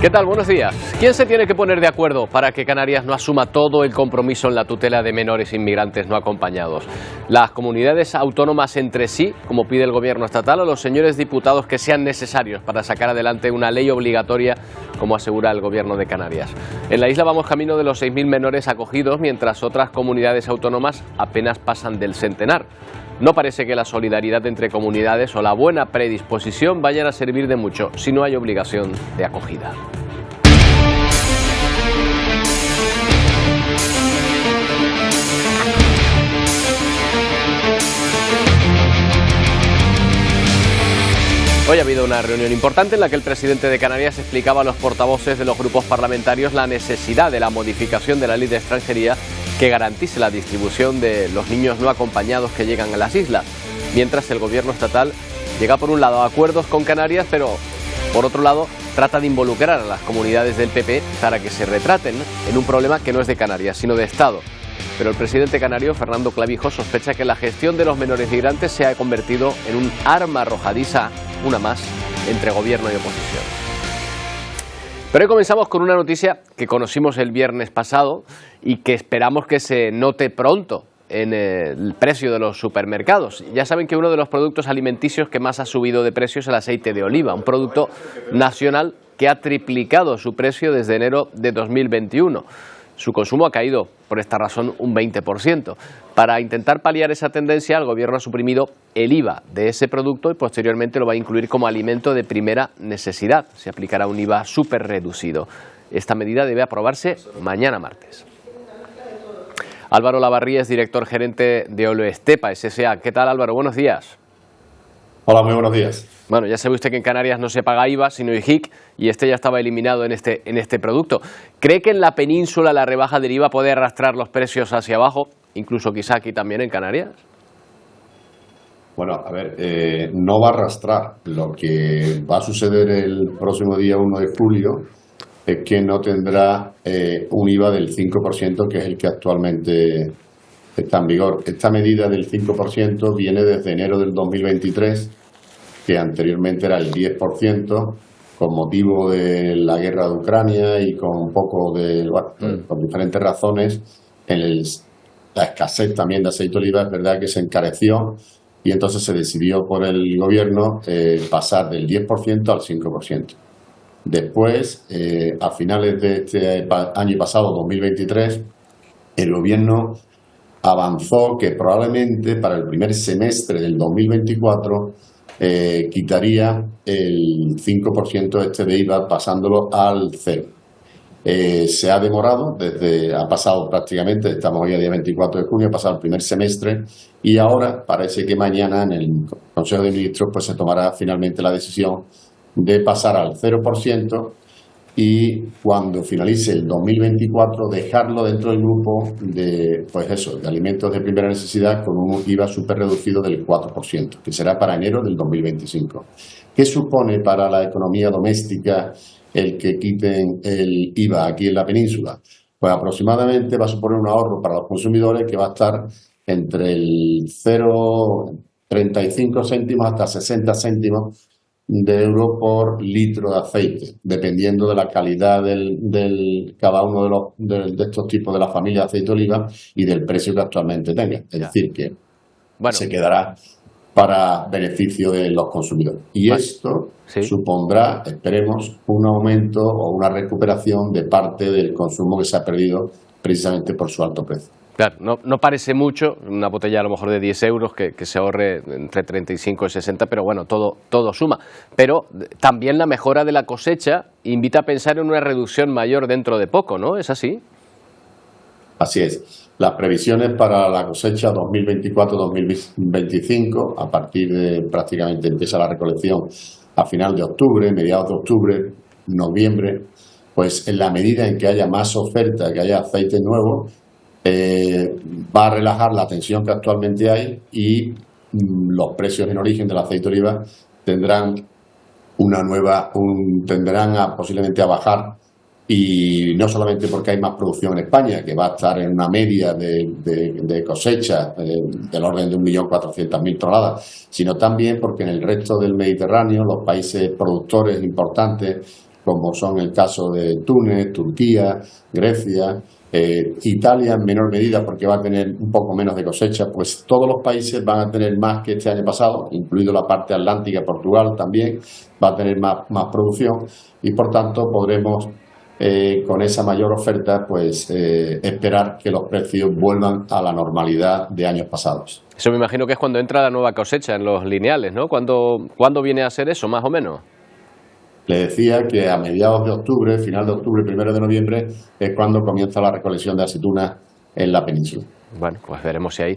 ¿Qué tal? Buenos días. ¿Quién se tiene que poner de acuerdo para que Canarias no asuma todo el compromiso en la tutela de menores inmigrantes no acompañados? ¿Las comunidades autónomas entre sí, como pide el gobierno estatal, o los señores diputados que sean necesarios para sacar adelante una ley obligatoria, como asegura el gobierno de Canarias? En la isla vamos camino de los 6.000 menores acogidos, mientras otras comunidades autónomas apenas pasan del centenar. No parece que la solidaridad entre comunidades o la buena predisposición vayan a servir de mucho si no hay obligación de acogida. Hoy ha habido una reunión importante en la que el presidente de Canarias explicaba a los portavoces de los grupos parlamentarios la necesidad de la modificación de la ley de extranjería que garantice la distribución de los niños no acompañados que llegan a las islas, mientras el gobierno estatal llega por un lado a acuerdos con Canarias, pero por otro lado trata de involucrar a las comunidades del PP para que se retraten en un problema que no es de Canarias, sino de Estado. Pero el presidente canario, Fernando Clavijo, sospecha que la gestión de los menores migrantes se ha convertido en un arma arrojadiza, una más, entre gobierno y oposición. Pero hoy comenzamos con una noticia que conocimos el viernes pasado y que esperamos que se note pronto en el precio de los supermercados. Ya saben que uno de los productos alimenticios que más ha subido de precio es el aceite de oliva, un producto nacional que ha triplicado su precio desde enero de 2021. Su consumo ha caído, por esta razón, un 20%. Para intentar paliar esa tendencia, el gobierno ha suprimido el IVA de ese producto y posteriormente lo va a incluir como alimento de primera necesidad. Se aplicará un IVA súper reducido. Esta medida debe aprobarse mañana martes. Álvaro Lavarría es director gerente de Oloestepa S.A. ¿Qué tal, Álvaro? Buenos días. Hola, muy buenos días. Bueno, ya sabe usted que en Canarias no se paga IVA, sino IJIC, y este ya estaba eliminado en este producto. ¿Cree que en la península la rebaja del IVA puede arrastrar los precios hacia abajo, incluso quizá aquí también en Canarias? Bueno, a ver, no va a arrastrar. Lo que va a suceder el próximo día 1 de julio es que no tendrá un IVA del 5%, que es el que actualmente está en vigor. Esta medida del 5% viene desde enero del 2023, que anteriormente era el 10%, con motivo de la guerra de Ucrania y con un poco de, por diferentes razones, la escasez también de aceite de oliva, es verdad que se encareció y entonces se decidió por el gobierno pasar del 10% al 5%. Después, a finales de este año pasado, 2023, el gobierno avanzó que probablemente para el primer semestre del 2024 quitaría el 5% de IVA pasándolo al 0. Se ha demorado, ha pasado prácticamente, estamos hoy a día 24 de junio, ha pasado el primer semestre y ahora parece que mañana en el Consejo de Ministros pues se tomará finalmente la decisión de pasar al 0% y cuando finalice el 2024 dejarlo dentro del grupo de alimentos de primera necesidad con un IVA súper reducido del 4%, que será para enero del 2025. ¿Qué supone para la economía doméstica el que quiten el IVA aquí en la península? Pues aproximadamente va a suponer un ahorro para los consumidores que va a estar entre el 0,35 céntimos hasta 60 céntimos de euro por litro de aceite, dependiendo de la calidad de cada uno de estos tipos de la familia de aceite de oliva y del precio que actualmente tenga. Es decir, que se quedará para beneficio de los consumidores. Y esto supondrá, esperemos, un aumento o una recuperación de parte del consumo que se ha perdido precisamente por su alto precio. Claro, no parece mucho, una botella a lo mejor de 10 euros que se ahorre entre 35 y 60, pero bueno, todo suma. Pero también la mejora de la cosecha invita a pensar en una reducción mayor dentro de poco, ¿no? ¿Es así? Así es. Las previsiones para la cosecha 2024-2025, a partir de prácticamente empieza la recolección a final de octubre, mediados de octubre, noviembre, pues en la medida en que haya más oferta, que haya aceite nuevo, va a relajar la tensión que actualmente hay y los precios en origen del aceite de oliva tendrán posiblemente a bajar, y no solamente porque hay más producción en España, que va a estar en una media de cosecha del orden de 1.400.000 toneladas, sino también porque en el resto del Mediterráneo los países productores importantes como son el caso de Túnez, Turquía, Grecia, Italia en menor medida porque va a tener un poco menos de cosecha, pues todos los países van a tener más que este año pasado, incluido la parte atlántica, Portugal también va a tener más producción y por tanto podremos con esa mayor oferta pues esperar que los precios vuelvan a la normalidad de años pasados. Eso me imagino que es cuando entra la nueva cosecha en los lineales, ¿no? ¿Cuándo viene a ser eso, más o menos? Le decía que a mediados de octubre, final de octubre, 1 de noviembre, es cuando comienza la recolección de aceitunas en la península. Bueno, pues veremos si ahí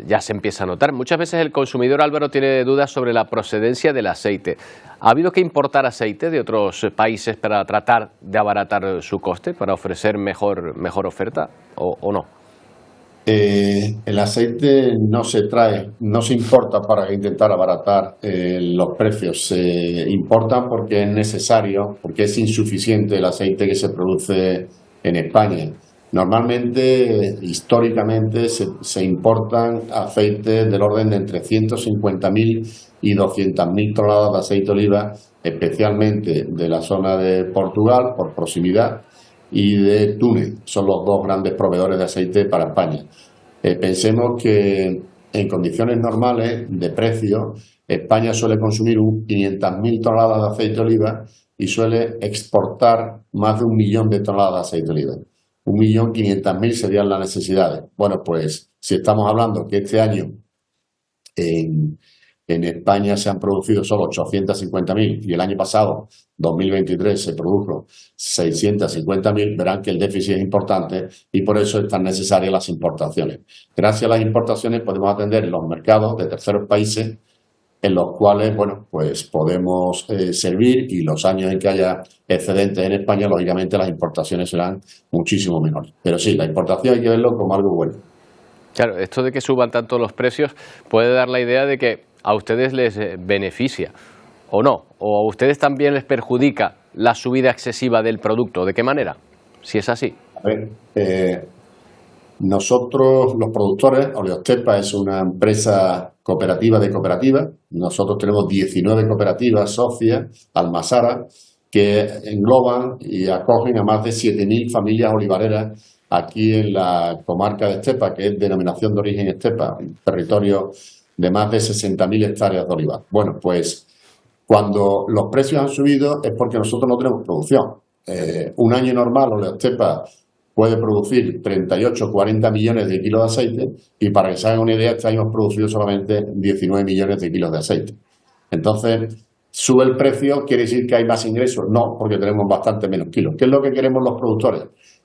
ya se empieza a notar. Muchas veces el consumidor, Álvaro, tiene dudas sobre la procedencia del aceite. ¿Ha habido que importar aceite de otros países para tratar de abaratar su coste, para ofrecer mejor oferta o no? El aceite no se trae, no se importa para intentar abaratar los precios. Se importan porque es necesario, porque es insuficiente el aceite que se produce en España. Normalmente, históricamente, se importan aceites del orden de entre 150.000 y 200.000 toneladas de aceite de oliva, especialmente de la zona de Portugal, por proximidad, y de Túnez. Son los dos grandes proveedores de aceite para España. Pensemos que en condiciones normales de precio, España suele consumir 500.000 toneladas de aceite de oliva y suele exportar más de 1 millón de toneladas de aceite de oliva. 1.500.000 serían las necesidades. Bueno, pues si estamos hablando que este año en España se han producido solo 850.000 y el año pasado, 2023, se produjo 650.000, verán que el déficit es importante y por eso están necesarias las importaciones. Gracias a las importaciones podemos atender los mercados de terceros países en los cuales, bueno, pues podemos servir y los años en que haya excedentes en España, lógicamente las importaciones serán muchísimo menores. Pero sí, la importación hay que verlo como algo bueno. Claro, esto de que suban tanto los precios puede dar la idea de que a ustedes les beneficia o no, o a ustedes también les perjudica la subida excesiva del producto. ¿De qué manera? Si es así. A ver, nosotros, los productores, Oleostepa es una empresa cooperativa de cooperativas. Nosotros tenemos 19 cooperativas socias, Almasara, que engloban y acogen a más de 7.000 familias olivareras aquí en la comarca de Estepa, que es denominación de origen Estepa, un territorio de más de 60.000 hectáreas de olivar. Bueno, pues cuando los precios han subido es porque nosotros no tenemos producción. Un año normal, Oleostepa puede producir 38 o 40 millones de kilos de aceite y para que se hagan una idea, este año hemos producido solamente 19 millones de kilos de aceite. Entonces, ¿sube el precio? ¿Quiere decir que hay más ingresos? No, porque tenemos bastante menos kilos. ¿Qué es lo que queremos los productores?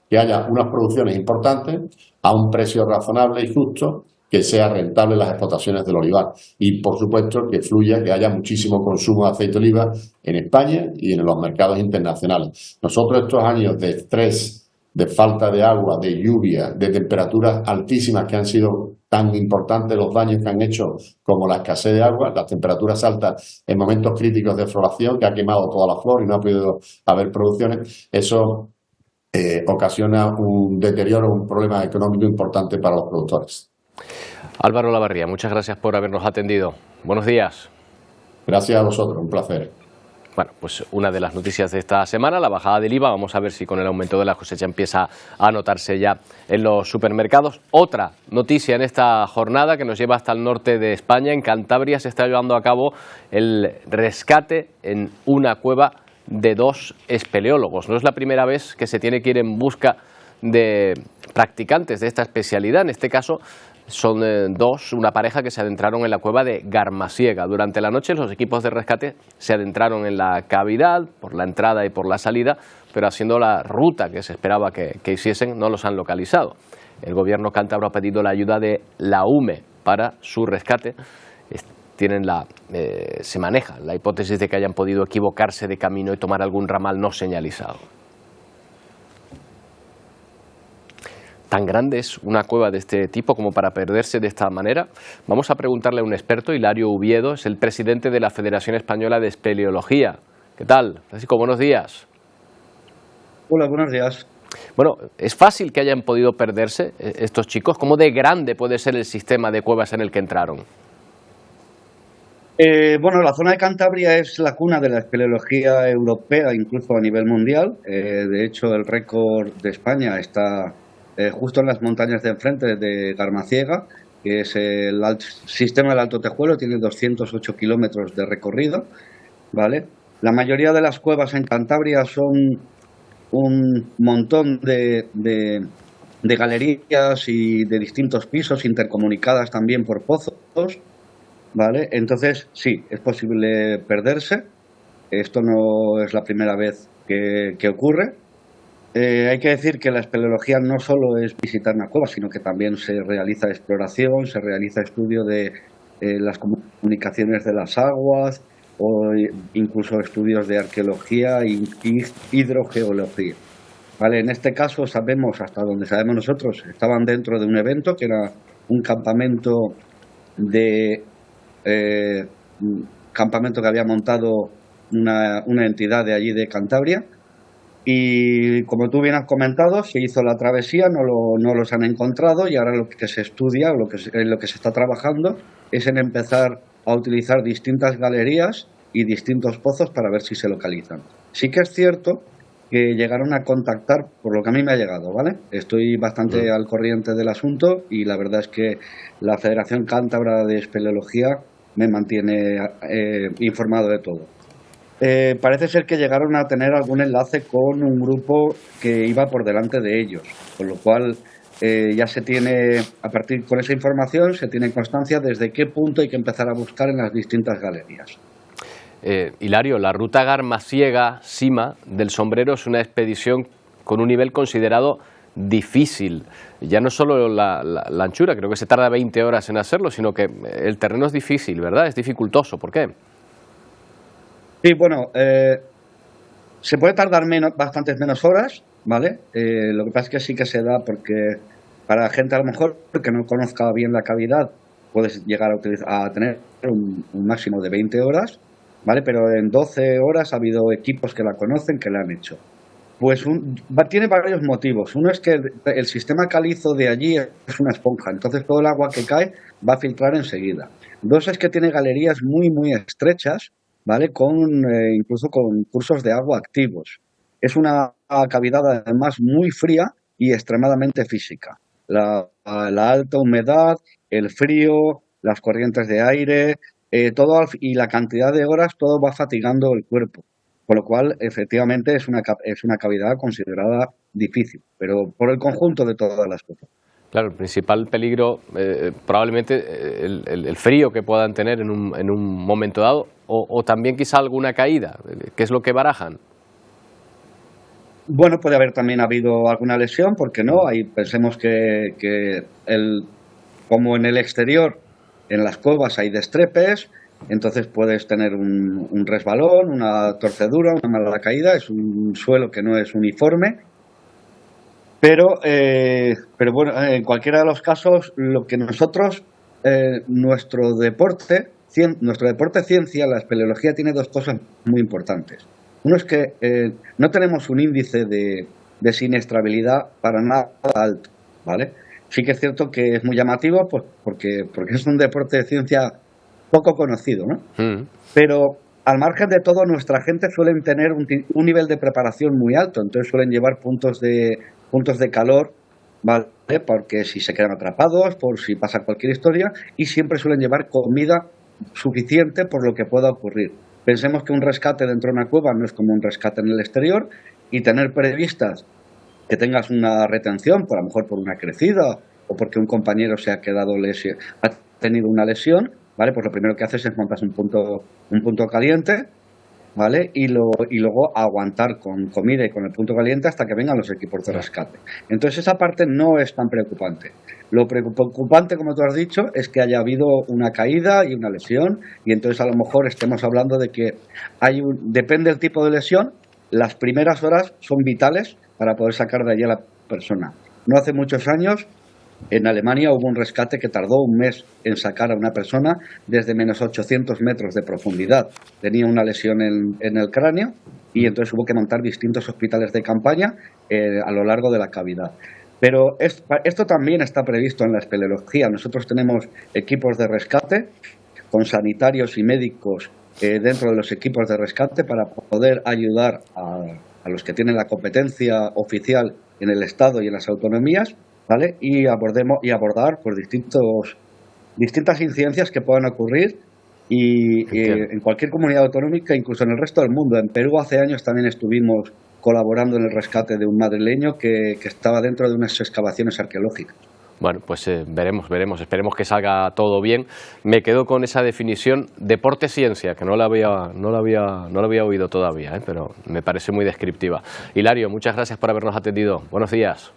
Que haya unas producciones importantes a un precio razonable y justo, que sea rentable las explotaciones del olivar y, por supuesto, que fluya, que haya muchísimo consumo de aceite de oliva en España y en los mercados internacionales. Nosotros estos años de estrés, de falta de agua, de lluvia, de temperaturas altísimas que han sido tan importantes los daños que han hecho como la escasez de agua, las temperaturas altas en momentos críticos de floración que ha quemado toda la flor y no ha podido haber producciones, eso ocasiona un deterioro, un problema económico importante para los productores. Álvaro Lavarría, muchas gracias por habernos atendido. Buenos días. Gracias a vosotros, un placer. Bueno, pues una de las noticias de esta semana, la bajada del IVA. Vamos a ver si con el aumento de la cosecha empieza a notarse ya en los supermercados. Otra noticia en esta jornada que nos lleva hasta el norte de España. En Cantabria se está llevando a cabo el rescate en una cueva de 2 espeleólogos. No es la primera vez que se tiene que ir en busca de practicantes de esta especialidad. En este caso son una pareja que se adentraron en la cueva de Garmasiega. Durante la noche los equipos de rescate se adentraron en la cavidad por la entrada y por la salida, pero haciendo la ruta que se esperaba que hiciesen no los han localizado. El gobierno cántabro ha pedido la ayuda de la UME para su rescate. Se maneja la hipótesis de que hayan podido equivocarse de camino y tomar algún ramal no señalizado. ¿Tan grande es una cueva de este tipo como para perderse de esta manera? Vamos a preguntarle a un experto. Hilario Uviedo es el presidente de la Federación Española de Espeleología. ¿Qué tal? Francisco, buenos días. Hola, buenos días. Bueno, ¿es fácil que hayan podido perderse estos chicos? ¿Cómo de grande puede ser el sistema de cuevas en el que entraron? Bueno, la zona de Cantabria es la cuna de la espeleología europea, incluso a nivel mundial. De hecho, el récord de España está justo en las montañas de enfrente de Garmaciega, que es el sistema del Alto Tejuelo, tiene 208 kilómetros de recorrido, ¿vale? La mayoría de las cuevas en Cantabria son un montón de galerías y de distintos pisos intercomunicadas también por pozos, ¿vale? Entonces, sí, es posible perderse. Esto no es la primera vez que ocurre. Hay que decir que la espeleología no solo es visitar una cueva, sino que también se realiza exploración, se realiza estudio de las comunicaciones de las aguas o incluso estudios de arqueología y hidrogeología. Vale, en este caso sabemos, hasta donde sabemos nosotros, estaban dentro de un evento que era un campamento de un campamento que había montado una entidad de allí de Cantabria. Y como tú bien has comentado, se hizo la travesía, no los han encontrado y ahora lo que se estudia, en lo que se está trabajando, es en empezar a utilizar distintas galerías y distintos pozos para ver si se localizan. Sí que es cierto que llegaron a contactar, por lo que a mí me ha llegado, ¿vale? Estoy bastante al corriente del asunto y la verdad es que la Federación Cántabra de Espeleología me mantiene informado de todo. Parece ser que llegaron a tener algún enlace con un grupo que iba por delante de ellos, con lo cual ya se tiene, a partir con esa información, se tiene constancia desde qué punto hay que empezar a buscar en las distintas galerías. Hilario, la ruta Garmaciega-Sima del Sombrero es una expedición con un nivel considerado difícil. Ya no solo la anchura, creo que se tarda 20 horas en hacerlo, sino que el terreno es difícil, ¿verdad? Es dificultoso. ¿Por qué? Sí, bueno, se puede tardar bastantes menos horas, ¿vale? Lo que pasa es que sí que se da porque para gente a lo mejor que no conozca bien la cavidad, puedes llegar a tener un máximo de 20 horas, ¿vale? Pero en 12 horas ha habido equipos que la conocen, que la han hecho. Pues tiene varios motivos. Uno es que el sistema calizo de allí es una esponja, entonces todo el agua que cae va a filtrar enseguida. Dos es que tiene galerías muy, muy estrechas, ¿vale? Incluso con cursos de agua activos. Es una cavidad además muy fría y extremadamente física. La alta humedad, el frío, las corrientes de aire, y la cantidad de horas, todo va fatigando el cuerpo. Con lo cual, efectivamente, es una cavidad considerada difícil, pero por el conjunto de todas las cosas. Claro, el principal peligro probablemente el frío que puedan tener en un momento dado o también quizá alguna caída. ¿Qué es lo que barajan? Bueno, puede haber también habido alguna lesión, ¿por qué no? Pensemos que como en el exterior, en las cuevas hay destrepes, entonces puedes tener un resbalón, una torcedura, una mala caída, es un suelo que no es uniforme. Pero bueno, en cualquiera de los casos, lo que nosotros, nuestro deporte ciencia, la espeleología tiene dos cosas muy importantes. Uno es que no tenemos un índice de siniestrabilidad para nada alto, ¿vale? Sí que es cierto que es muy llamativo pues, porque es un deporte de ciencia poco conocido, ¿no? Pero al margen de todo, nuestra gente suelen tener un nivel de preparación muy alto, entonces suelen llevar puntos de calor, ¿vale? Porque si se quedan atrapados, por si pasa cualquier historia, y siempre suelen llevar comida suficiente por lo que pueda ocurrir. Pensemos que un rescate dentro de una cueva no es como un rescate en el exterior, y tener previstas que tengas una retención, por a lo mejor por una crecida o porque un compañero se ha quedado ha tenido una lesión, ¿vale? Pues lo primero que haces es montar un punto caliente, ¿vale? Y luego aguantar con comida y con el punto caliente hasta que vengan los equipos de rescate. Entonces esa parte no es tan preocupante. Lo preocupante, como tú has dicho, es que haya habido una caída y una lesión, y entonces a lo mejor estemos hablando de que depende del tipo de lesión, las primeras horas son vitales para poder sacar de allí a la persona. No hace muchos años, en Alemania hubo un rescate que tardó un mes en sacar a una persona desde menos 800 metros de profundidad. Tenía una lesión en el cráneo y entonces hubo que montar distintos hospitales de campaña a lo largo de la cavidad. Pero esto también está previsto en la espeleología. Nosotros tenemos equipos de rescate con sanitarios y médicos dentro de los equipos de rescate para poder ayudar a los que tienen la competencia oficial en el Estado y en las autonomías, ¿vale? Y abordar pues, distintas incidencias que puedan ocurrir en cualquier comunidad autonómica, incluso en el resto del mundo. En Perú hace años también estuvimos colaborando en el rescate de un madrileño que estaba dentro de unas excavaciones arqueológicas. Bueno, pues veremos, esperemos que salga todo bien. Me quedo con esa definición deporte-ciencia, que no la había oído todavía, pero me parece muy descriptiva. Hilario, muchas gracias por habernos atendido. Buenos días.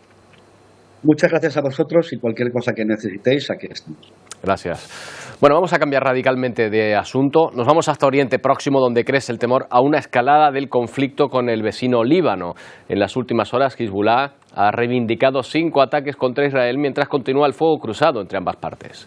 Muchas gracias a vosotros y cualquier cosa que necesitéis, aquí estamos. Gracias. Bueno, vamos a cambiar radicalmente de asunto. Nos vamos hasta Oriente Próximo, donde crece el temor a una escalada del conflicto con el vecino Líbano. En las últimas horas, Hezbollah ha reivindicado 5 ataques contra Israel mientras continúa el fuego cruzado entre ambas partes.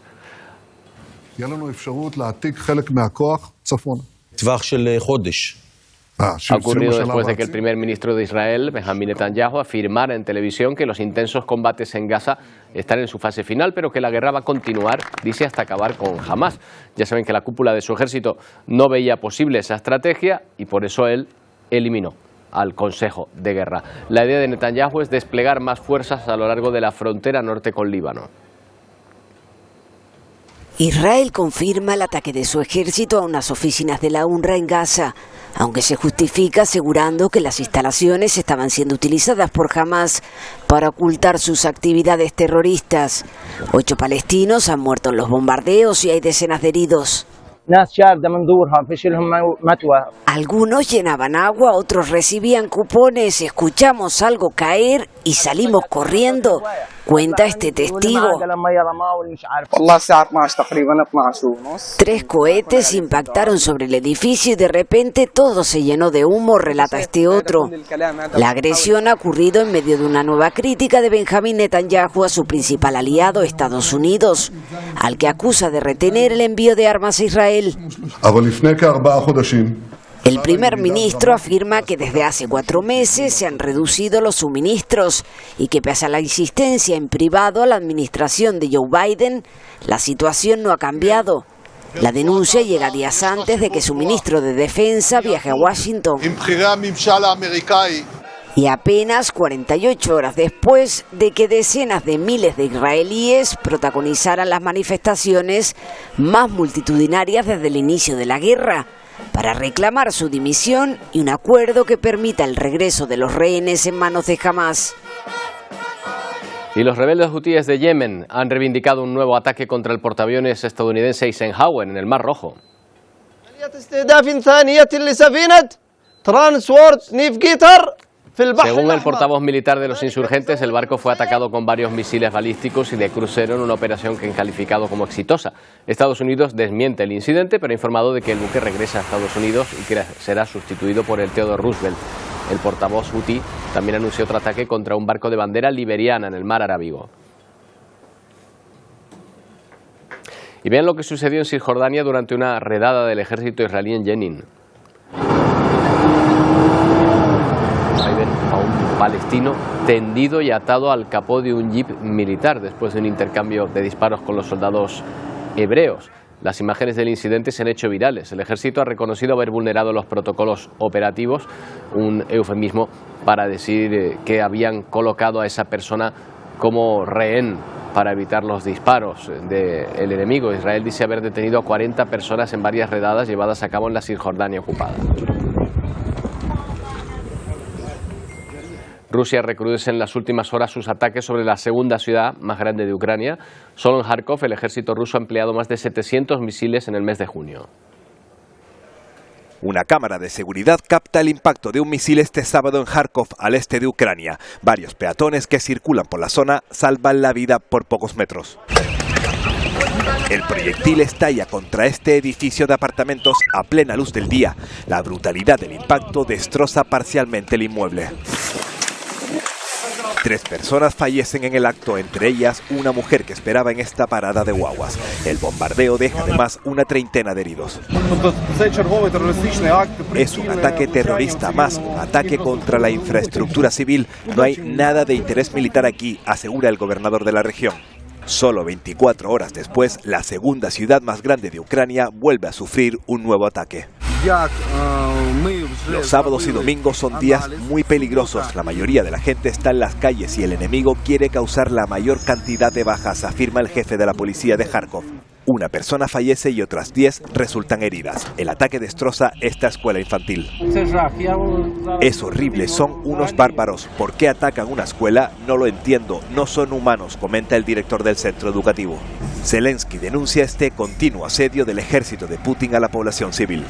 Ha ocurrido después de que el primer ministro de Israel, Benjamin Netanyahu, afirmara en televisión que los intensos combates en Gaza están en su fase final, pero que la guerra va a continuar, dice, hasta acabar con Hamás. Ya saben que la cúpula de su ejército no veía posible esa estrategia y por eso él eliminó al Consejo de Guerra. La idea de Netanyahu es desplegar más fuerzas a lo largo de la frontera norte con Líbano. Israel confirma el ataque de su ejército a unas oficinas de la UNRWA en Gaza, aunque se justifica asegurando que las instalaciones estaban siendo utilizadas por Hamás para ocultar sus actividades terroristas. 8 palestinos han muerto en los bombardeos y hay decenas de heridos. Algunos llenaban agua, otros recibían cupones, escuchamos algo caer y salimos corriendo, cuenta este testigo. 3 cohetes impactaron sobre el edificio y de repente todo se llenó de humo, relata este otro. La agresión ha ocurrido en medio de una nueva crítica de Benjamin Netanyahu a su principal aliado, Estados Unidos, al que acusa de retener el envío de armas a Israel. El primer ministro afirma que desde hace 4 meses se han reducido los suministros y que pese a la insistencia en privado a la administración de Joe Biden, la situación no ha cambiado. La denuncia llega días antes de que su ministro de Defensa viaje a Washington. Y apenas 48 horas después de que decenas de miles de israelíes protagonizaran las manifestaciones más multitudinarias desde el inicio de la guerra, para reclamar su dimisión y un acuerdo que permita el regreso de los rehenes en manos de Hamás. Y los rebeldes hutíes de Yemen han reivindicado un nuevo ataque contra el portaaviones estadounidense Eisenhower en el Mar Rojo. Según el portavoz militar de los insurgentes, el barco fue atacado con varios misiles balísticos y de crucero en una operación que han calificado como exitosa. Estados Unidos desmiente el incidente, pero ha informado de que el buque regresa a Estados Unidos y que será sustituido por el Theodore Roosevelt. El portavoz hutí también anunció otro ataque contra un barco de bandera liberiana en el mar Arábigo. Y vean lo que sucedió en Cisjordania durante una redada del ejército israelí en Jenin. Ahí ven a un palestino tendido y atado al capó de un jeep militar después de un intercambio de disparos con los soldados hebreos. Las imágenes del incidente se han hecho virales. El ejército ha reconocido haber vulnerado los protocolos operativos, un eufemismo para decir que habían colocado a esa persona como rehén para evitar los disparos del enemigo. Israel dice haber detenido a 40 personas en varias redadas llevadas a cabo en la Cisjordania ocupada. Rusia recrudece en las últimas horas sus ataques sobre la segunda ciudad más grande de Ucrania. Solo en Kharkov el ejército ruso ha empleado más de 700 misiles en el mes de junio. Una cámara de seguridad capta el impacto de un misil este sábado en Kharkov, al este de Ucrania. Varios peatones que circulan por la zona salvan la vida por pocos metros. El proyectil estalla contra este edificio de apartamentos a plena luz del día. La brutalidad del impacto destroza parcialmente el inmueble. 3 personas fallecen en el acto, entre ellas una mujer que esperaba en esta parada de guaguas. El bombardeo deja además una treintena de heridos. Es un ataque terrorista más, un ataque contra la infraestructura civil. No hay nada de interés militar aquí, asegura el gobernador de la región. Solo 24 horas después, la segunda ciudad más grande de Ucrania vuelve a sufrir un nuevo ataque. Los sábados y domingos son días muy peligrosos. La mayoría de la gente está en las calles y el enemigo quiere causar la mayor cantidad de bajas, afirma el jefe de la policía de Kharkov. Una persona fallece y otras 10 resultan heridas. El ataque destroza esta escuela infantil. Es horrible, son unos bárbaros. ¿Por qué atacan una escuela? No lo entiendo, no son humanos, comenta el director del centro educativo. Zelensky denuncia este continuo asedio del ejército de Putin a la población civil.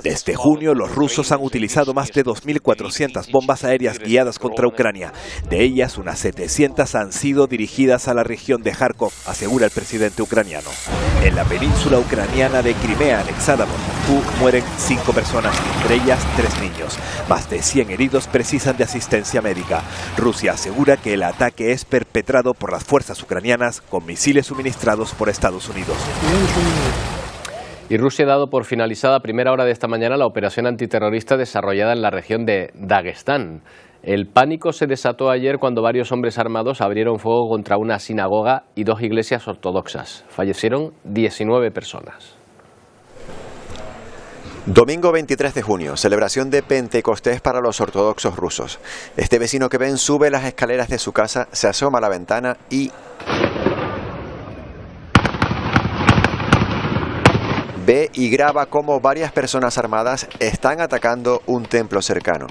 Desde junio, los rusos han utilizado más de 2.400 bombas aéreas guiadas contra Ucrania. De ellas, unas 700 han sido dirigidas a la región de Kharkov, asegura el presidente ucraniano. En la península ucraniana de Crimea, anexada por Moscú, mueren 5 personas, entre ellas 3 niños. Más de 100 heridos precisan de asistencia médica. Rusia asegura que el ataque es perpetrado por las fuerzas ucranianas con misiles suministrados por Estados Unidos. Y Rusia ha dado por finalizada a primera hora de esta mañana la operación antiterrorista desarrollada en la región de Dagestán. El pánico se desató ayer cuando varios hombres armados abrieron fuego contra una sinagoga y 2 iglesias ortodoxas. Fallecieron 19 personas. Domingo 23 de junio, celebración de Pentecostés para los ortodoxos rusos. Este vecino que ven sube las escaleras de su casa, se asoma a la ventana y ve y graba cómo varias personas armadas están atacando un templo cercano.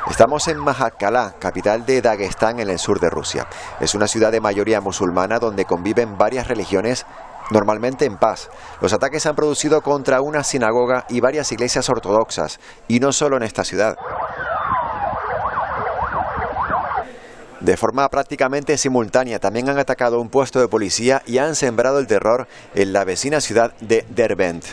Estamos en Makhachkala, capital de Dagestán en el sur de Rusia. Es una ciudad de mayoría musulmana donde conviven varias religiones, normalmente en paz. Los ataques se han producido contra una sinagoga y varias iglesias ortodoxas, y no solo en esta ciudad. De forma prácticamente simultánea también han atacado un puesto de policía y han sembrado el terror en la vecina ciudad de Derbent.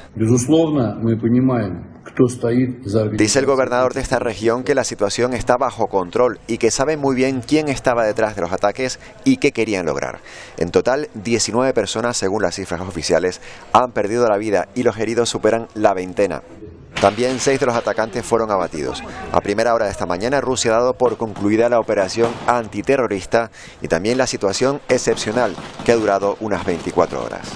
Dice el gobernador de esta región que la situación está bajo control y que saben muy bien quién estaba detrás de los ataques y qué querían lograr. En total, 19 personas, según las cifras oficiales, han perdido la vida y los heridos superan la veintena. También 6 de los atacantes fueron abatidos. A primera hora de esta mañana, Rusia ha dado por concluida la operación antiterrorista y también la situación excepcional, que ha durado unas 24 horas.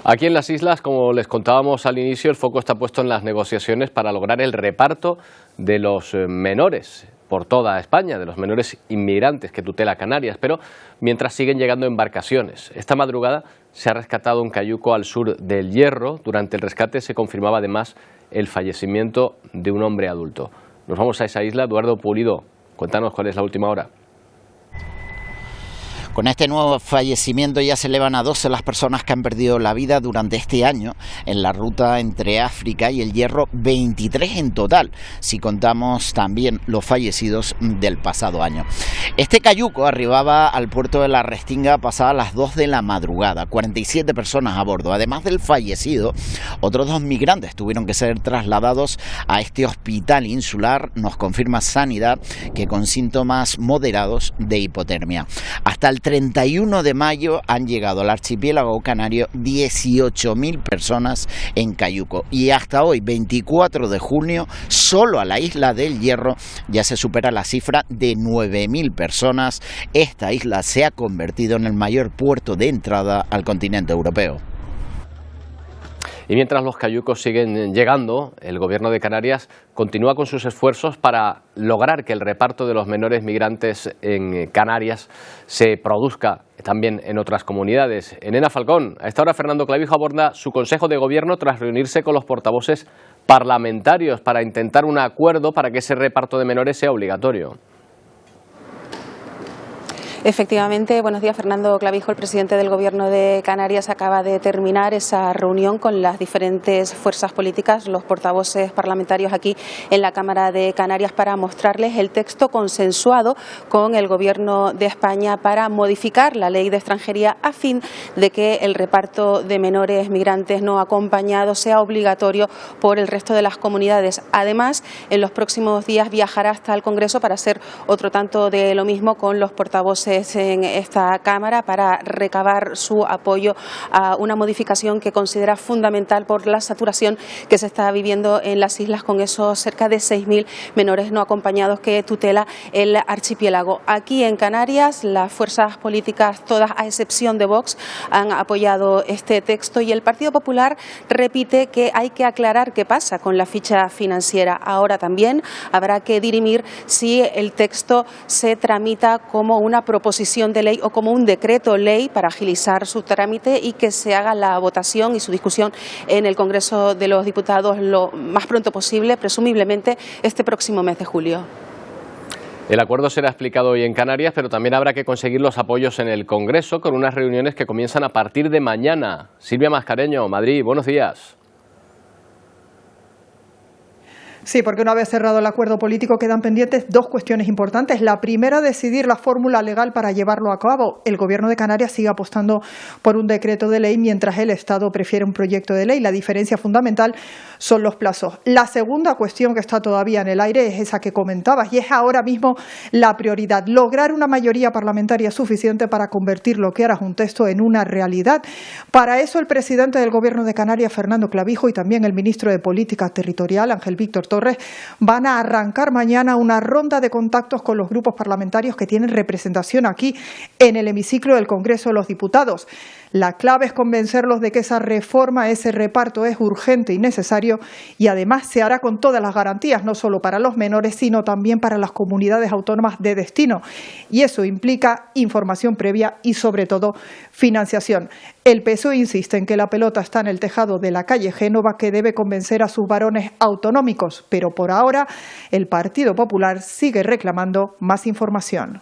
Aquí en las islas, como les contábamos al inicio, el foco está puesto en las negociaciones para lograr el reparto de los menores por toda España, de los menores inmigrantes que tutela Canarias, pero mientras siguen llegando embarcaciones. Esta madrugada se ha rescatado un cayuco al sur del Hierro. Durante el rescate se confirmaba además el fallecimiento de un hombre adulto. Nos vamos a esa isla. Eduardo Pulido, cuéntanos cuál es la última hora. Con este nuevo fallecimiento ya se elevan a 12 las personas que han perdido la vida durante este año en la ruta entre África y el Hierro, 23 en total, si contamos también los fallecidos del pasado año. Este cayuco arribaba al puerto de la Restinga pasadas las 2 de la madrugada, 47 personas a bordo. Además del fallecido, otros 2 migrantes tuvieron que ser trasladados a este hospital insular, nos confirma Sanidad, que con síntomas moderados de hipotermia. Hasta el 31 de mayo han llegado al archipiélago canario 18.000 personas en cayuco y hasta hoy, 24 de junio, solo a la isla del Hierro ya se supera la cifra de 9.000 personas. Esta isla se ha convertido en el mayor puerto de entrada al continente europeo. Y mientras los cayucos siguen llegando, el Gobierno de Canarias continúa con sus esfuerzos para lograr que el reparto de los menores migrantes en Canarias se produzca también en otras comunidades. Elena Falcón, a esta hora Fernando Clavijo aborda su Consejo de Gobierno tras reunirse con los portavoces parlamentarios para intentar un acuerdo para que ese reparto de menores sea obligatorio. Efectivamente, buenos días. Fernando Clavijo, el presidente del Gobierno de Canarias, acaba de terminar esa reunión con las diferentes fuerzas políticas, los portavoces parlamentarios aquí en la Cámara de Canarias, para mostrarles el texto consensuado con el Gobierno de España para modificar la ley de extranjería a fin de que el reparto de menores migrantes no acompañados sea obligatorio por el resto de las comunidades. Además, en los próximos días viajará hasta el Congreso para hacer otro tanto de lo mismo con los portavoces portavoces en esta Cámara para recabar su apoyo a una modificación que considera fundamental por la saturación que se está viviendo en las islas con esos cerca de 6.000 menores no acompañados que tutela el archipiélago. Aquí en Canarias, las fuerzas políticas, todas a excepción de Vox, han apoyado este texto y el Partido Popular repite que hay que aclarar qué pasa con la ficha financiera. Ahora también habrá que dirimir si el texto se tramita como una proposición de ley o como un decreto ley para agilizar su trámite y que se haga la votación y su discusión en el Congreso de los Diputados lo más pronto posible, presumiblemente este próximo mes de julio. El acuerdo será explicado hoy en Canarias, pero también habrá que conseguir los apoyos en el Congreso con unas reuniones que comienzan a partir de mañana. Silvia Mascareño, Madrid, buenos días. Sí, porque una vez cerrado el acuerdo político quedan pendientes dos cuestiones importantes. La primera, decidir la fórmula legal para llevarlo a cabo. El Gobierno de Canarias sigue apostando por un decreto de ley, mientras el Estado prefiere un proyecto de ley. La diferencia fundamental son los plazos. La segunda cuestión que está todavía en el aire es esa que comentabas y es ahora mismo la prioridad, lograr una mayoría parlamentaria suficiente para convertir lo que era un texto en una realidad. Para eso el presidente del Gobierno de Canarias, Fernando Clavijo, y también el ministro de Política Territorial, Ángel Víctor Torres, van a arrancar mañana una ronda de contactos con los grupos parlamentarios que tienen representación aquí en el hemiciclo del Congreso de los Diputados. La clave es convencerlos de que esa reforma, ese reparto es urgente y necesario y además se hará con todas las garantías, no solo para los menores, sino también para las comunidades autónomas de destino. Y eso implica información previa y, sobre todo, financiación. El PSOE insiste en que la pelota está en el tejado de la calle Génova, que debe convencer a sus varones autonómicos, pero por ahora el Partido Popular sigue reclamando más información.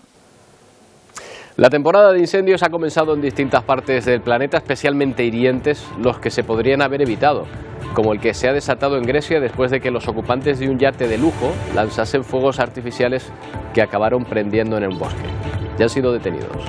La temporada de incendios ha comenzado en distintas partes del planeta, especialmente hirientes, los que se podrían haber evitado, como el que se ha desatado en Grecia después de que los ocupantes de un yate de lujo lanzasen fuegos artificiales que acabaron prendiendo en un bosque. Ya han sido detenidos.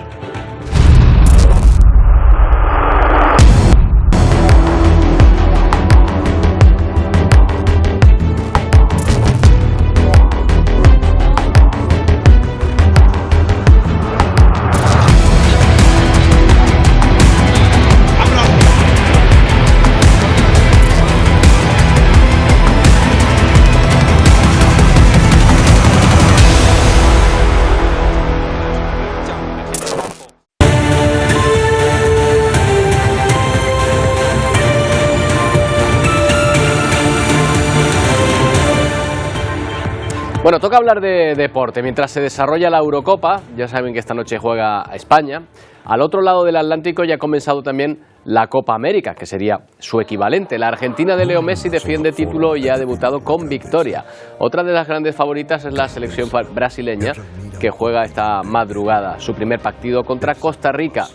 Bueno, toca hablar de deporte. Mientras se desarrolla la Eurocopa, ya saben que esta noche juega a España, al otro lado del Atlántico ya ha comenzado también la Copa América, que sería su equivalente. La Argentina de Leo Messi defiende título y ha debutado con victoria. Otra de las grandes favoritas es la selección brasileña, que juega esta madrugada su primer partido contra Costa Rica.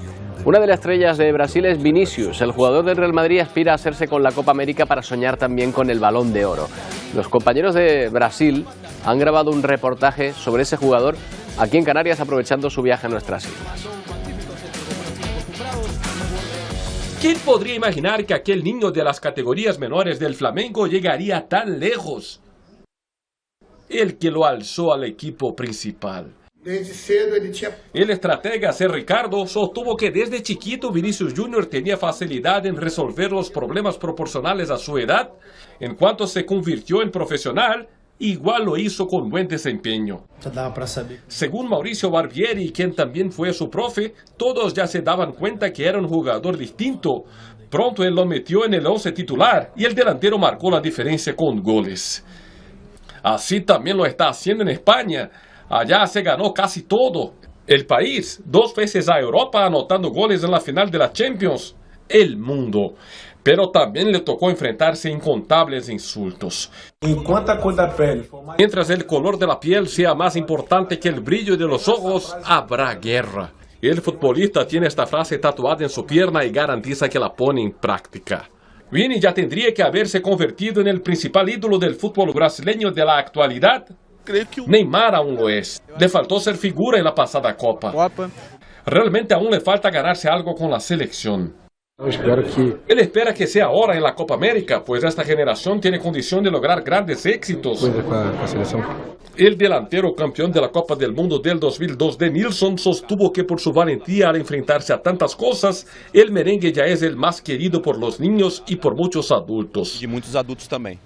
Una de las estrellas de Brasil es Vinicius. El jugador del Real Madrid aspira a hacerse con la Copa América para soñar también con el Balón de Oro. Los compañeros de Brasil han grabado un reportaje sobre ese jugador aquí en Canarias, aprovechando su viaje a nuestras islas. ¿Quién podría imaginar que aquel niño de las categorías menores del Flamengo llegaría tan lejos? El que lo alzó al equipo principal. El estratega C. Ricardo sostuvo que desde chiquito Vinicius Junior tenía facilidad en resolver los problemas proporcionales a su edad. En cuanto se convirtió en profesional, igual lo hizo con buen desempeño. Según Mauricio Barbieri, quien también fue su profe, todos ya se daban cuenta que era un jugador distinto. Pronto él lo metió en el 11 titular y el delantero marcó la diferencia con goles. Así también lo está haciendo en España. Allá se ganó casi todo. El país, 2 veces a Europa anotando goles en la final de la Champions. El mundo. Pero también le tocó enfrentarse a incontables insultos. Mientras el color de la piel sea más importante que el brillo de los ojos, habrá guerra. El futbolista tiene esta frase tatuada en su pierna y garantiza que la pone en práctica. Vini ya tendría que haberse convertido en el principal ídolo del fútbol brasileño de la actualidad. Neymar aún lo es. Le faltó ser figura en la pasada Copa. Realmente aún le falta ganarse algo con la selección. Él espera que sea ahora en la Copa América, pues esta generación tiene condición de lograr grandes éxitos. El delantero campeón de la Copa del Mundo del 2002, Denilson, sostuvo que por su valentía al enfrentarse a tantas cosas, el merengue ya es el más querido por los niños y por muchos adultos. Y muchos adultos también.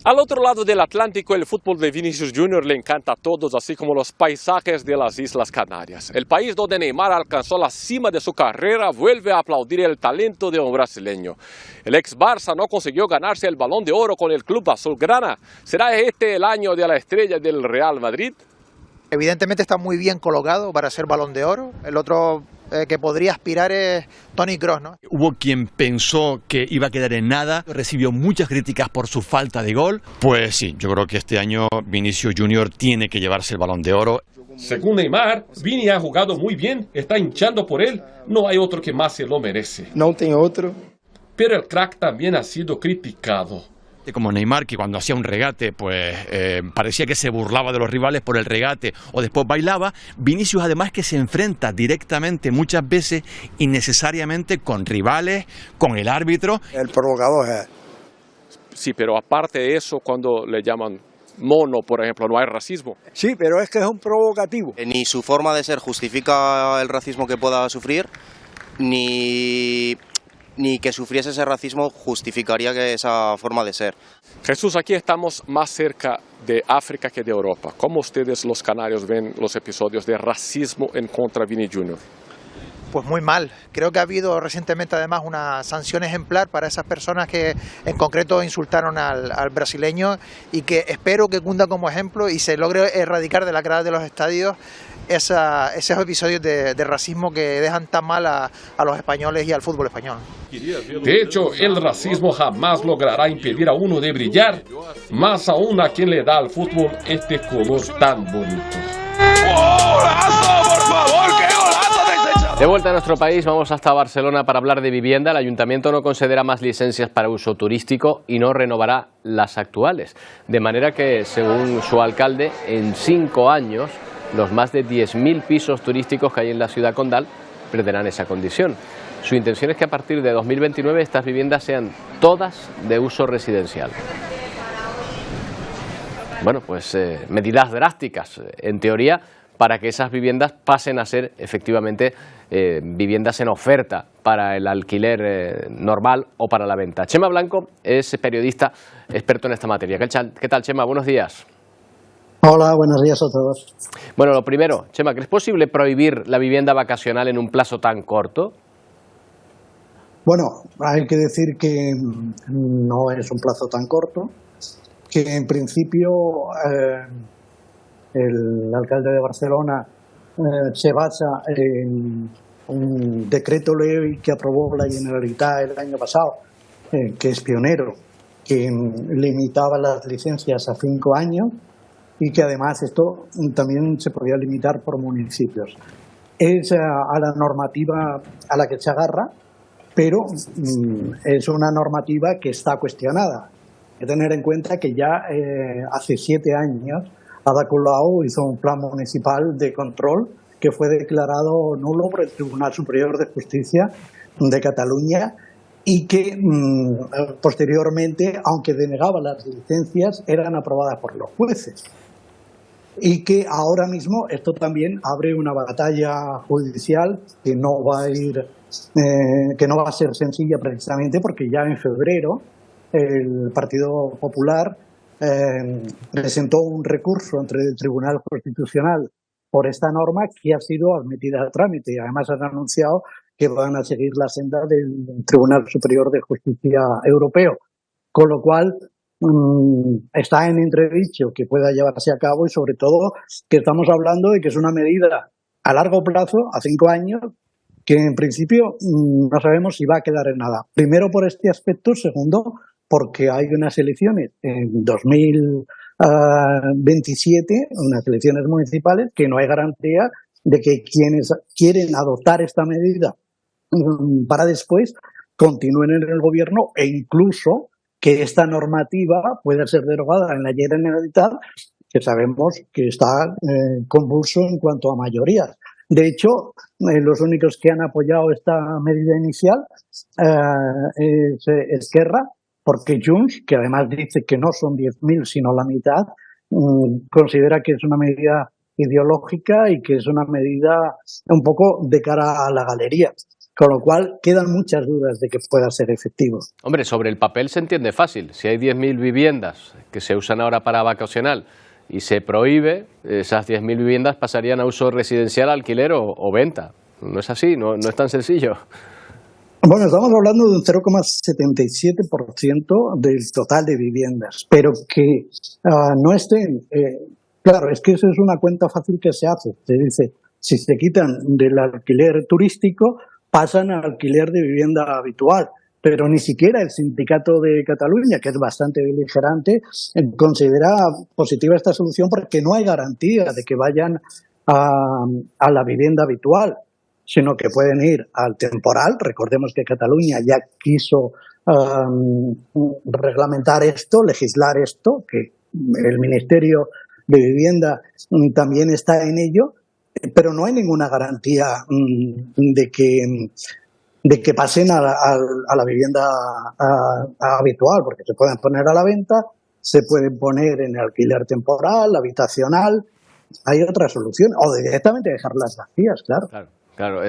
Al otro lado del Atlántico, el fútbol de Vinicius Junior le encanta a todos, así como los paisajes de las Islas Canarias. El país donde Neymar alcanzó la cima de su carrera vuelve a aplaudir el talento de un brasileño. El ex Barça no consiguió ganarse el Balón de Oro con el club azulgrana. ¿Será este el año de la estrella del Real Madrid? Evidentemente está muy bien colocado para ser Balón de Oro. El otro que podría aspirar es Toni Kroos, ¿no? Hubo quien pensó que iba a quedar en nada, recibió muchas críticas por su falta de gol. Pues sí, yo creo que este año Vinicius Junior tiene que llevarse el Balón de Oro. Según Neymar, Vini ha jugado muy bien, está hinchando por él, no hay otro que más se lo merece. No tiene otro. Pero el crack también ha sido criticado. Como Neymar, que cuando hacía un regate, pues parecía que se burlaba de los rivales por el regate o después bailaba. Vinicius, además, que se enfrenta directamente muchas veces innecesariamente con rivales, con el árbitro. El provocador es. Sí, pero aparte de eso, cuando le llaman mono, por ejemplo, no hay racismo. Sí, pero es que es un provocativo. Ni su forma de ser justifica el racismo que pueda sufrir, ni que sufriese ese racismo justificaría que esa forma de ser. Jesús, aquí estamos más cerca de África que de Europa. ¿Cómo ustedes, los canarios, ven los episodios de racismo en contra de Vini Junior? Pues muy mal. Creo que ha habido recientemente además una sanción ejemplar para esas personas que en concreto insultaron al brasileño y que espero que cunda como ejemplo y se logre erradicar de la grada de los estadios esos episodios de racismo que dejan tan mal a los españoles y al fútbol español. De hecho, el racismo jamás logrará impedir a uno de brillar, más aún a quien le da al fútbol este color tan bonito. ¡Golazo, por favor! ¡Qué golazo! De vuelta a nuestro país, vamos hasta Barcelona para hablar de vivienda. El ayuntamiento no concederá más licencias para uso turístico y no renovará las actuales. De manera que, según su alcalde, en 5 años, los más de 10.000 pisos turísticos que hay en la ciudad condal perderán esa condición. Su intención es que a partir de 2029 estas viviendas sean todas de uso residencial. Bueno, pues medidas drásticas, en teoría, para que esas viviendas pasen a ser efectivamente viviendas en oferta para el alquiler normal o para la venta. Chema Blanco es periodista experto en esta materia. ¿Qué tal, Chema? Buenos días. Hola, buenos días a todos. Bueno, lo primero, Chema, ¿crees posible prohibir la vivienda vacacional en un plazo tan corto? Bueno, hay que decir que no es un plazo tan corto, que en principio el alcalde de Barcelona se basa en un decreto ley que aprobó la Generalitat el año pasado, que es pionero, que limitaba las licencias a 5 años y que además esto también se podía limitar por municipios. Es a la normativa a la que se agarra, pero es una normativa que está cuestionada. Hay que tener en cuenta que ya hace 7 años Ada Colau hizo un plan municipal de control que fue declarado nulo por el Tribunal Superior de Justicia de Cataluña y que posteriormente, aunque denegaba las licencias, eran aprobadas por los jueces. Y que ahora mismo esto también abre una batalla judicial que no va a ser sencilla precisamente porque ya en febrero el Partido Popular presentó un recurso ante el Tribunal Constitucional por esta norma que ha sido admitida a trámite y además han anunciado que van a seguir la senda del Tribunal Superior de Justicia Europeo, con lo cual está en entredicho que pueda llevarse a cabo y sobre todo que estamos hablando de que es una medida a largo plazo, a 5 años, que en principio no sabemos si va a quedar en nada. Primero por este aspecto, segundo porque hay unas elecciones en 2027, unas elecciones municipales, que no hay garantía de que quienes quieren adoptar esta medida para después continúen en el gobierno e incluso que esta normativa pueda ser derogada en la Generalitat que sabemos que está convulso en cuanto a mayorías. De hecho, los únicos que han apoyado esta medida inicial es Esquerra, porque Junts, que además dice que no son 10.000 sino la mitad, considera que es una medida ideológica y que es una medida un poco de cara a la galería. Con lo cual quedan muchas dudas de que pueda ser efectivo. Hombre, sobre el papel se entiende fácil. Si hay 10.000 viviendas que se usan ahora para vacacional y se prohíbe, esas 10.000 viviendas pasarían a uso residencial, alquiler o venta. ¿No es así? ¿No es tan sencillo? Bueno, estamos hablando de un 0,77% del total de viviendas, pero que no estén... claro, es que eso es una cuenta fácil que se hace. Se dice, si se quitan del alquiler turístico, pasan al alquiler de vivienda habitual. Pero ni siquiera el Sindicato de Cataluña, que es bastante beligerante, considera positiva esta solución porque no hay garantía de que vayan a la vivienda habitual, sino que pueden ir al temporal. Recordemos que Cataluña ya quiso reglamentar esto, legislar esto, que el Ministerio de Vivienda también está en ello, pero no hay ninguna garantía de que pasen a la vivienda habitual, porque se pueden poner a la venta, se pueden poner en alquiler temporal, habitacional, hay otra solución, o directamente dejarlas vacías, claro. Claro,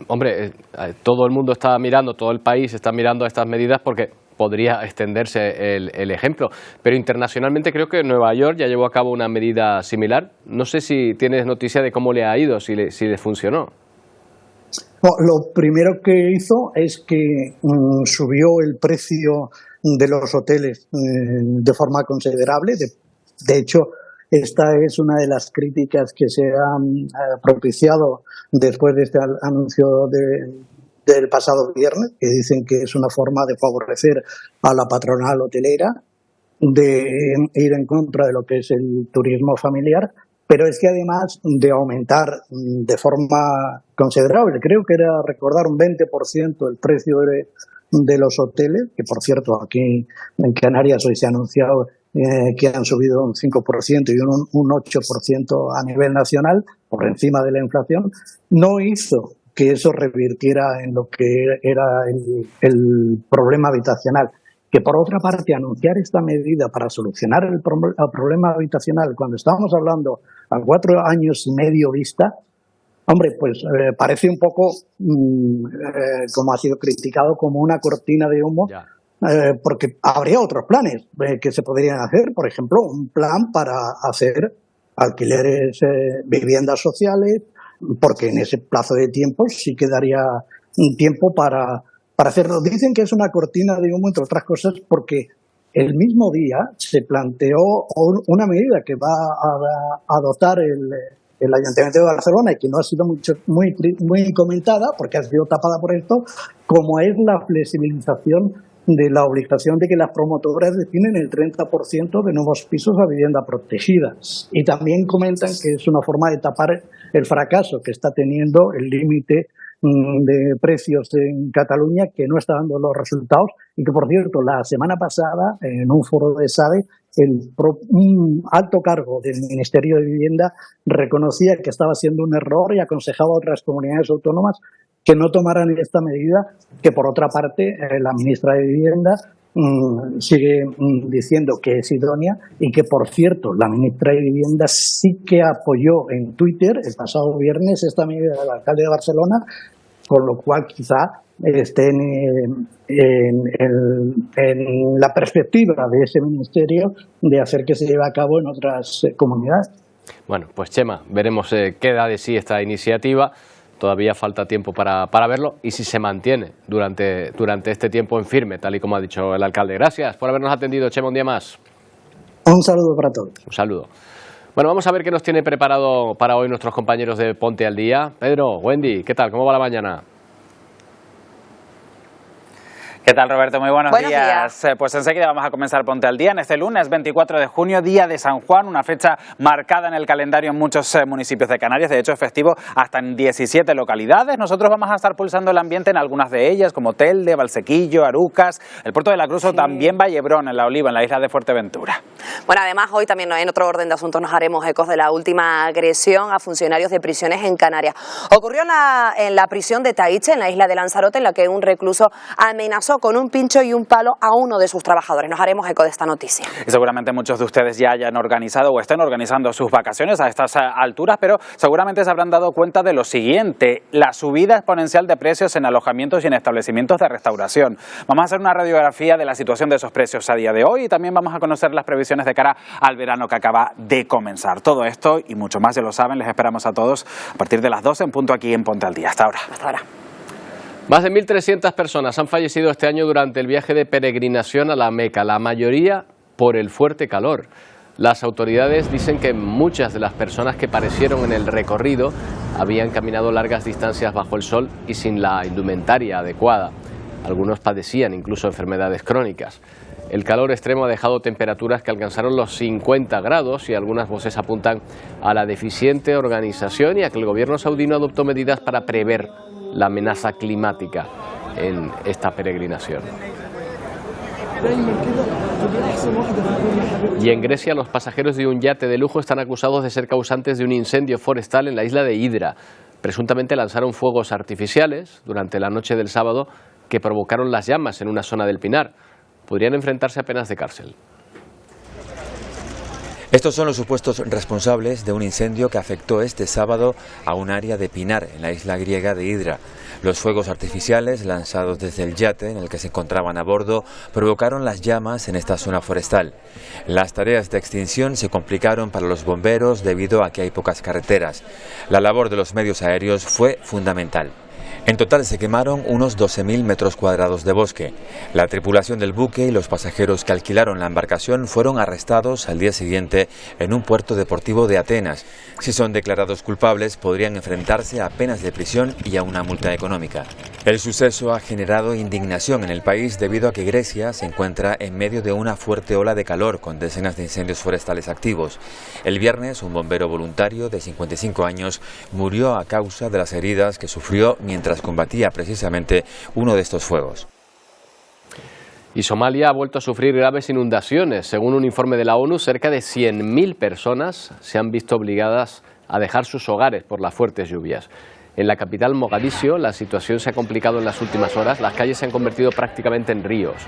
hombre, todo el mundo está mirando, todo el país está mirando a estas medidas porque podría extenderse el ejemplo, pero internacionalmente creo que Nueva York ya llevó a cabo una medida similar. No sé si tienes noticia de cómo le ha ido, si le funcionó. Lo primero que hizo es que subió el precio de los hoteles de forma considerable. De hecho, esta es una de las críticas que se han propiciado después de este anuncio del pasado viernes, que dicen que es una forma de favorecer a la patronal hotelera, de ir en contra de lo que es el turismo familiar, pero es que además de aumentar de forma considerable, creo que era recordar un 20% el precio de los hoteles, que por cierto aquí en Canarias hoy se ha anunciado que han subido un 5% y un 8% a nivel nacional, por encima de la inflación, no hizo que eso revirtiera en lo que era el problema habitacional. Que por otra parte, anunciar esta medida para solucionar el problema habitacional cuando estábamos hablando a 4 años y medio vista, hombre, pues parece un poco, como ha sido criticado, como una cortina de humo, porque habría otros planes que se podrían hacer, por ejemplo, un plan para hacer alquileres, viviendas sociales, porque en ese plazo de tiempo sí quedaría un tiempo para hacerlo. Dicen que es una cortina de humo, entre otras cosas, porque el mismo día se planteó una medida que va a adoptar el Ayuntamiento de Barcelona y que no ha sido muy comentada porque ha sido tapada por esto, como es la flexibilización de la obligación de que las promotoras destinen el 30% de nuevos pisos a vivienda protegida. Y también comentan que es una forma de tapar el fracaso que está teniendo el límite de precios en Cataluña, que no está dando los resultados y que, por cierto, la semana pasada, en un foro de SADE, un alto cargo del Ministerio de Vivienda reconocía que estaba siendo un error y aconsejaba a otras comunidades autónomas que no tomaran esta medida, que por otra parte la ministra de Vivienda sigue diciendo que es idónea y que, por cierto, la ministra de Vivienda sí que apoyó en Twitter el pasado viernes esta medida del alcalde de Barcelona, con lo cual quizá estén en la perspectiva de ese ministerio de hacer que se lleve a cabo en otras comunidades. Bueno, pues Chema, veremos qué da de sí esta iniciativa. Todavía falta tiempo para verlo y si se mantiene durante este tiempo en firme, tal y como ha dicho el alcalde. Gracias por habernos atendido, Chema, un día más. Un saludo para todos. Un saludo. Bueno, vamos a ver qué nos tiene preparado para hoy nuestros compañeros de Ponte al Día. Pedro, Wendy, ¿qué tal? ¿Cómo va la mañana? ¿Qué tal, Roberto? Muy buenos días. Pues enseguida vamos a comenzar Ponte al Día en este lunes 24 de junio, día de San Juan, una fecha marcada en el calendario en muchos municipios de Canarias. De hecho, es festivo hasta en 17 localidades. Nosotros vamos a estar pulsando el ambiente en algunas de ellas, como Telde, Valsequillo, Arucas, el Puerto de la Cruz o también Vallebrón, en La Oliva, en la isla de Fuerteventura. Bueno, además hoy también en otro orden de asuntos nos haremos ecos de la última agresión a funcionarios de prisiones en Canarias. Ocurrió en la prisión de Taiche, en la isla de Lanzarote, en la que un recluso amenazó con un pincho y un palo a uno de sus trabajadores. Nos haremos eco de esta noticia. Y seguramente muchos de ustedes ya hayan organizado o estén organizando sus vacaciones a estas alturas, pero seguramente se habrán dado cuenta de lo siguiente: la subida exponencial de precios en alojamientos y en establecimientos de restauración. Vamos a hacer una radiografía de la situación de esos precios a día de hoy y también vamos a conocer las previsiones de cara al verano que acaba de comenzar. Todo esto y mucho más, ya lo saben, les esperamos a todos a partir de las 12 en punto aquí en Ponte al Día. Hasta ahora. Hasta ahora. Más de 1.300 personas han fallecido este año durante el viaje de peregrinación a la Meca, la mayoría por el fuerte calor. Las autoridades dicen que muchas de las personas que perecieron en el recorrido habían caminado largas distancias bajo el sol y sin la indumentaria adecuada. Algunos padecían incluso enfermedades crónicas. El calor extremo ha dejado temperaturas que alcanzaron los 50 grados y algunas voces apuntan a la deficiente organización y a que el gobierno saudí no adoptó medidas para prever la amenaza climática en esta peregrinación. Y en Grecia, los pasajeros de un yate de lujo están acusados de ser causantes de un incendio forestal en la isla de Hidra. Presuntamente lanzaron fuegos artificiales durante la noche del sábado que provocaron las llamas en una zona del Pinar. Podrían enfrentarse a penas de cárcel. Estos son los supuestos responsables de un incendio que afectó este sábado a un área de Pinar, en la isla griega de Hidra. Los fuegos artificiales lanzados desde el yate en el que se encontraban a bordo provocaron las llamas en esta zona forestal. Las tareas de extinción se complicaron para los bomberos debido a que hay pocas carreteras. La labor de los medios aéreos fue fundamental. En total se quemaron unos 12.000 metros cuadrados de bosque. La tripulación del buque y los pasajeros que alquilaron la embarcación fueron arrestados al día siguiente en un puerto deportivo de Atenas. Si son declarados culpables, podrían enfrentarse a penas de prisión y a una multa económica. El suceso ha generado indignación en el país debido a que Grecia se encuentra en medio de una fuerte ola de calor con decenas de incendios forestales activos. El viernes, un bombero voluntario de 55 años murió a causa de las heridas que sufrió mientras combatía precisamente uno de estos fuegos. Y Somalia ha vuelto a sufrir graves inundaciones. Según un informe de la ONU, cerca de 100.000 personas se han visto obligadas a dejar sus hogares por las fuertes lluvias. En la capital Mogadiscio, la situación se ha complicado en las últimas horas. Las calles se han convertido prácticamente en ríos.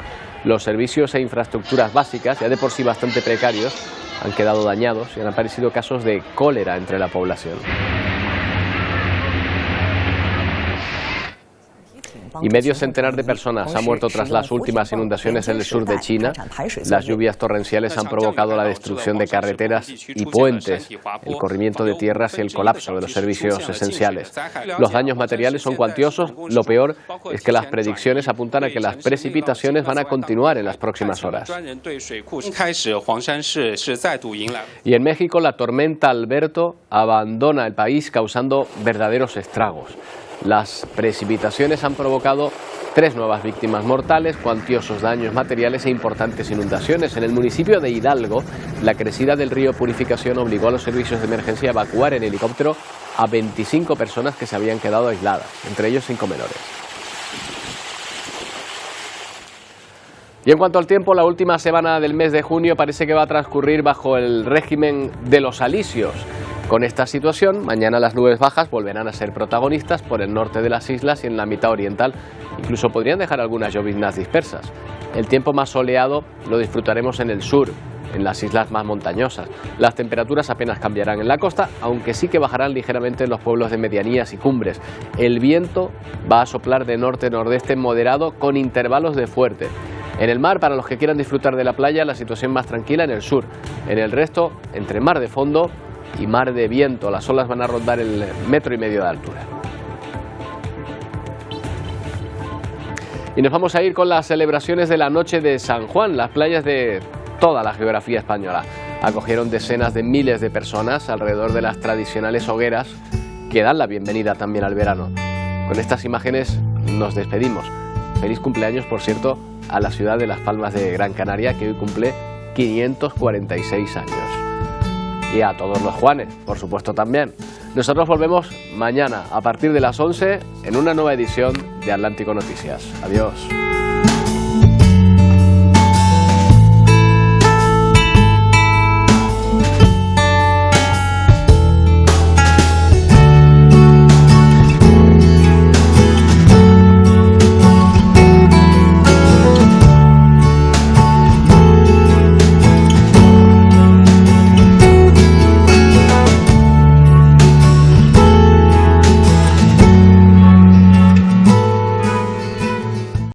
Los servicios e infraestructuras básicas, ya de por sí bastante precarios, han quedado dañados y han aparecido casos de cólera entre la población. Y medio centenar de personas han muerto tras las últimas inundaciones en el sur de China. Las lluvias torrenciales han provocado la destrucción de carreteras y puentes, el corrimiento de tierras y el colapso de los servicios esenciales. Los daños materiales son cuantiosos. Lo peor es que las predicciones apuntan a que las precipitaciones van a continuar en las próximas horas. Y en México, la tormenta Alberto abandona el país causando verdaderos estragos. Las precipitaciones han provocado 3 nuevas víctimas mortales, cuantiosos daños materiales e importantes inundaciones. En el municipio de Hidalgo, la crecida del río Purificación obligó a los servicios de emergencia a evacuar en helicóptero a 25 personas que se habían quedado aisladas, entre ellos 5 menores. Y en cuanto al tiempo, la última semana del mes de junio parece que va a transcurrir bajo el régimen de los alisios. Con esta situación, mañana las nubes bajas volverán a ser protagonistas por el norte de las islas y en la mitad oriental. Incluso podrían dejar algunas lloviznas dispersas. El tiempo más soleado lo disfrutaremos en el sur, en las islas más montañosas. Las temperaturas apenas cambiarán en la costa, aunque sí que bajarán ligeramente en los pueblos de medianías y cumbres. El viento va a soplar de norte-nordeste moderado con intervalos de fuerte. En el mar, para los que quieran disfrutar de la playa, la situación más tranquila en el sur. En el resto, entre mar de fondo y mar de viento, las olas van a rondar el 1,5 metros de altura. Y nos vamos a ir con las celebraciones de la noche de San Juan. Las playas de toda la geografía española acogieron decenas de miles de personas alrededor de las tradicionales hogueras que dan la bienvenida también al verano. Con estas imágenes nos despedimos. Feliz cumpleaños, por cierto, a la ciudad de Las Palmas de Gran Canaria, que hoy cumple 546 años. Y a todos los Juanes, por supuesto, también. Nosotros volvemos mañana a partir de las 11 en una nueva edición de Atlántico Noticias. Adiós.